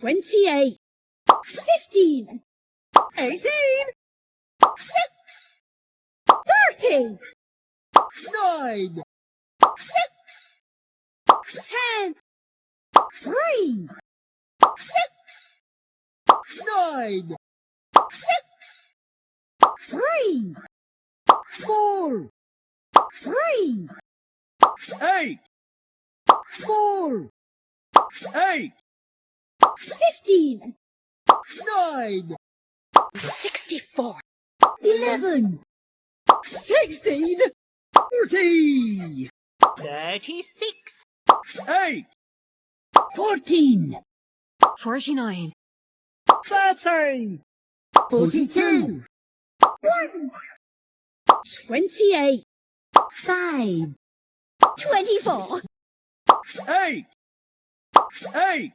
28, 15, 18, 6, 30, 9, 6, 10, 3, 6, 9, 6, 3, 4, 3, 8, 4, 8, 15, 9, 64, 11, 16, 40, 36, 8, 14, 49, 30, 42, 28, 5, 24, 8, 8,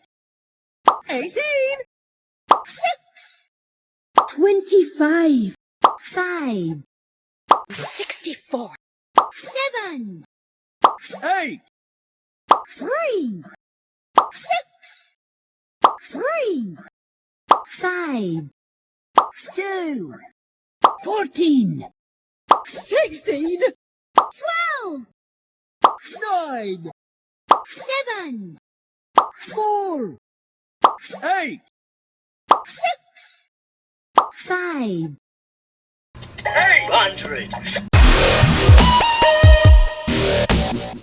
18, 6, 25, 5, 64, 7, 8, 3, 6, 3, 5, 2, 14, 16, 12, 9, 7, 4, 8, 6, 5, 800.